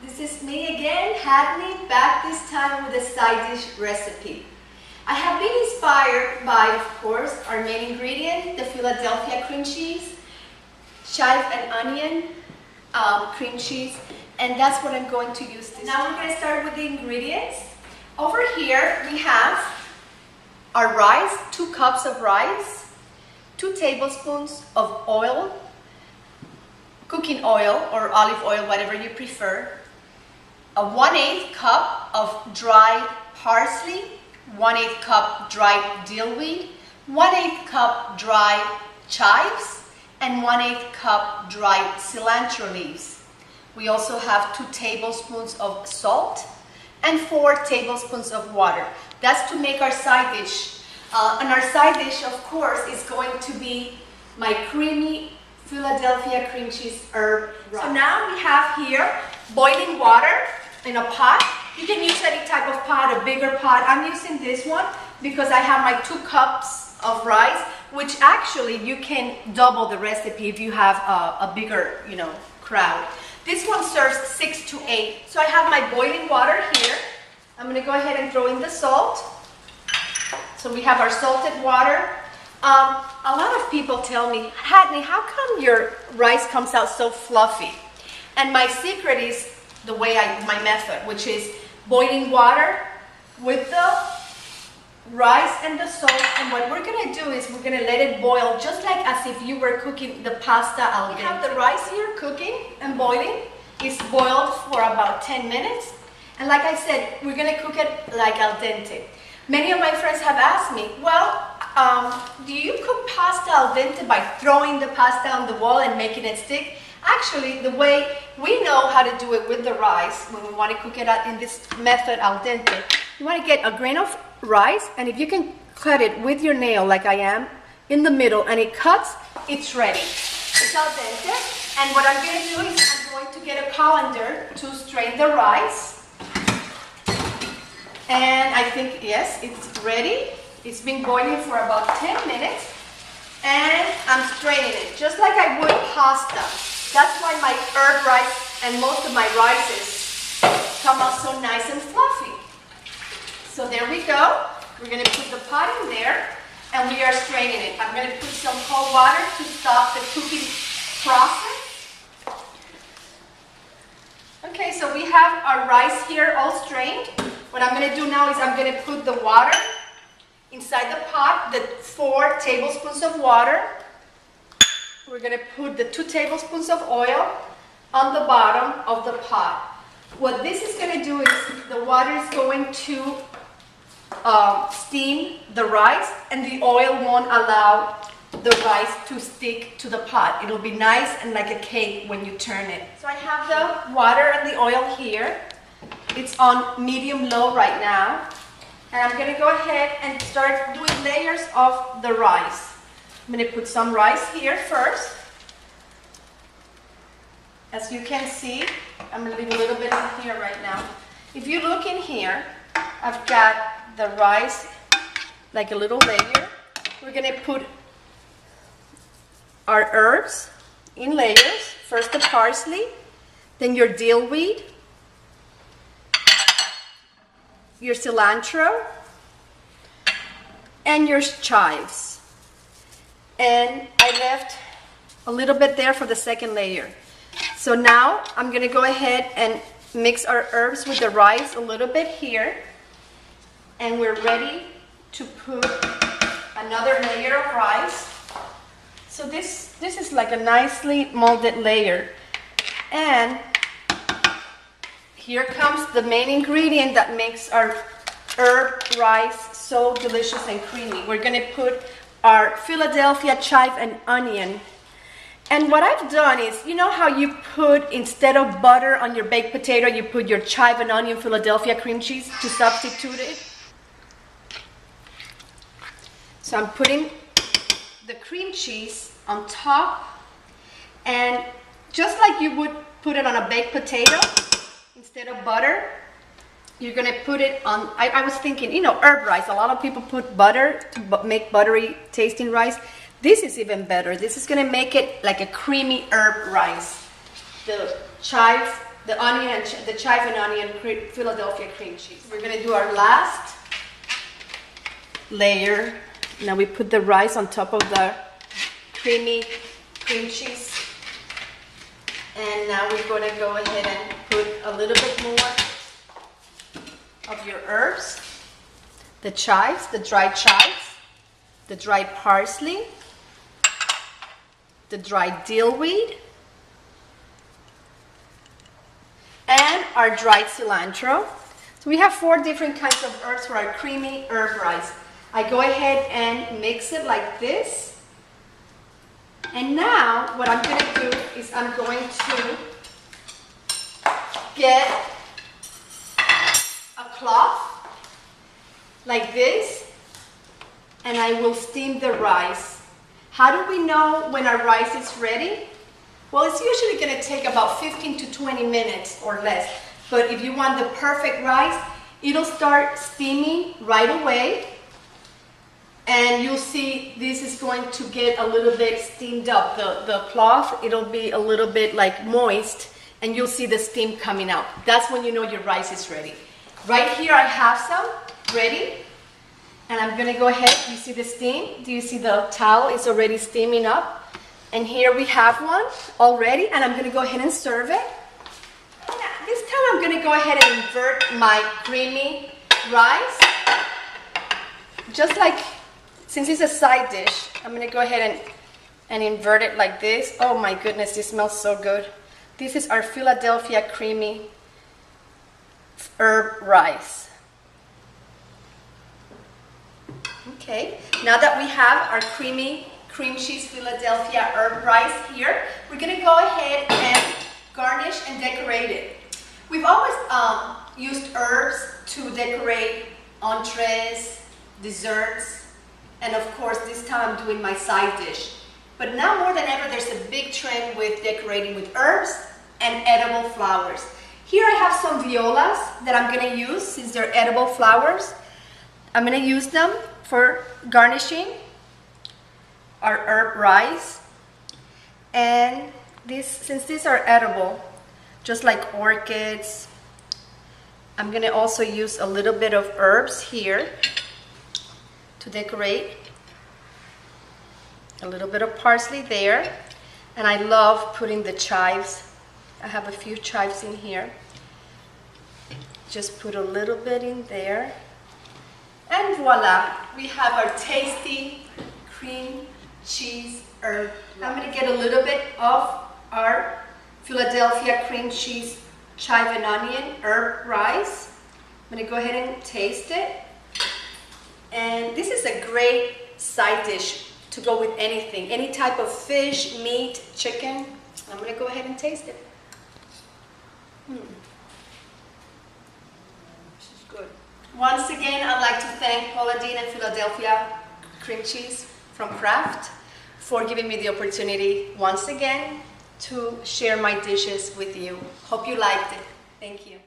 This is me again, Hadny, back this time with a side dish recipe. I have been inspired by, of course, our main ingredient, the Philadelphia cream cheese, chive and onion cream cheese, and that's what I'm going to use this. Now we're going to start with the ingredients. Over here we have our rice, 2 cups of rice, 2 tablespoons of oil, cooking oil or olive oil, whatever you prefer, a 1/8 cup of dried parsley, 1/8 cup dried dill weed, 1/8 cup dried chives, and 1/8 cup dried cilantro leaves. We also have 2 tablespoons of salt and 4 tablespoons of water. That's to make our side dish. And our side dish, of course, is going to be my creamy Philadelphia cream cheese herb rice. So now we have here boiling water in a pot. You can use any type of pot, a bigger pot. I'm using this one because I have my 2 cups of rice, which actually you can double the recipe if you have a bigger, crowd. This one serves 6 to 8. So I have my boiling water here. I'm going to go ahead and throw in the salt. So we have our salted water. A lot of people tell me, Hadny, how come your rice comes out so fluffy? And my secret is the way my method, which is boiling water with the rice and the salt. And what we're going to do is we're going to let it boil just like as if you were cooking the pasta al dente. We have the rice here cooking and boiling. It's boiled for about 10 minutes. And like I said, we're going to cook it like al dente. Many of my friends have asked me, well, do you cook pasta al dente by throwing the pasta on the wall and making it stick? Actually, the way we know how to do it with the rice, when we want to cook it in this method al dente, you want to get a grain of rice, and if you can cut it with your nail like I am, in the middle, and it cuts, it's ready. It's al dente, and what I'm going to do is I'm going to get a colander to strain the rice. And I think, yes, it's ready. It's been boiling for about 10 minutes. And I'm straining it, just like I would pasta. That's why my herb rice and most of my rices come out so nice and fluffy. So there we go. We're going to put the pot in there, and we are straining it. I'm going to put some cold water to stop the cooking process. Okay, so we have our rice here all strained. What I'm going to do now is I'm going to put the water inside the pot, the 4 tablespoons of water. We're going to put the 2 tablespoons of oil on the bottom of the pot. What this is going to do is the water is going to steam the rice, and the oil won't allow the rice to stick to the pot. It'll be nice and like a cake when you turn it. So I have the water and the oil here. It's on medium-low right now. And I'm going to go ahead and start doing layers of the rice. I'm going to put some rice here first. As you can see, I'm going to leave a little bit in here right now. If you look in here, I've got the rice like a little layer. We're going to put our herbs in layers. First the parsley, then your dill weed, your cilantro, and your chives. And I left a little bit there for the second layer. So now I'm going to go ahead and mix our herbs with the rice a little bit here. And we're ready to put another layer of rice. So this is like a nicely molded layer. And here comes the main ingredient that makes our herb rice so delicious and creamy. We're going to put our Philadelphia chive and onion. And what I've done is, you know how you put, instead of butter on your baked potato, you put your chive and onion Philadelphia cream cheese to substitute it? So I'm putting the cream cheese on top, and just like you would put it on a baked potato, instead of butter, you're going to put it on, I was thinking, herb rice. A lot of people put butter to make buttery tasting rice. This is even better. This is going to make it like a creamy herb rice. The chive the onion and the chive and onion Philadelphia cream cheese. We're gonna do our last layer. Now we put the rice on top of the creamy cream cheese. And now we're gonna go ahead and put a little bit more of your herbs. The chives, the dried chives, the dried parsley, the dried dill weed, and our dried cilantro. So we have 4 different kinds of herbs for our creamy herb rice. I go ahead and mix it like this. And now what I'm going to do is I'm going to get a cloth like this, and I will steam the rice. How do we know when our rice is ready? Well, it's usually going to take about 15 to 20 minutes or less. But if you want the perfect rice, it'll start steaming right away. And you'll see this is going to get a little bit steamed up. The cloth, it'll be a little bit like moist, and you'll see the steam coming out. That's when you know your rice is ready. Right here I have some ready. And I'm going to go ahead. You see the steam? Do you see the towel is already steaming up? And here we have one already, and I'm going to go ahead and serve it. This time I'm going to go ahead and invert my creamy rice. Just like, since it's a side dish, I'm going to go ahead and invert it like this. Oh my goodness, this smells so good. This is our Philadelphia creamy herb rice. Okay, now that we have our creamy cream cheese Philadelphia herb rice here, we're going to go ahead and garnish and decorate it. We've always used herbs to decorate entrees, desserts, and of course this time I'm doing my side dish. But now more than ever there's a big trend with decorating with herbs and edible flowers. Here I have some violas that I'm going to use since they're edible flowers. I'm going to use them for garnishing our herb rice. And since these are edible, just like orchids, I'm going to also use a little bit of herbs here to decorate. A little bit of parsley there. And I love putting the chives. I have a few chives in here. Just put a little bit in there. And voila, we have our tasty cream cheese herb. I'm going to get a little bit of our Philadelphia cream cheese chive and onion herb rice. I'm going to go ahead and taste it. And this is a great side dish to go with anything, any type of fish, meat, chicken. I'm going to go ahead and taste it. This is good. Once again, I'd like to thank Paula Dean and Philadelphia cream cheese from Kraft for giving me the opportunity once again to share my dishes with you. Hope you liked it. Thank you.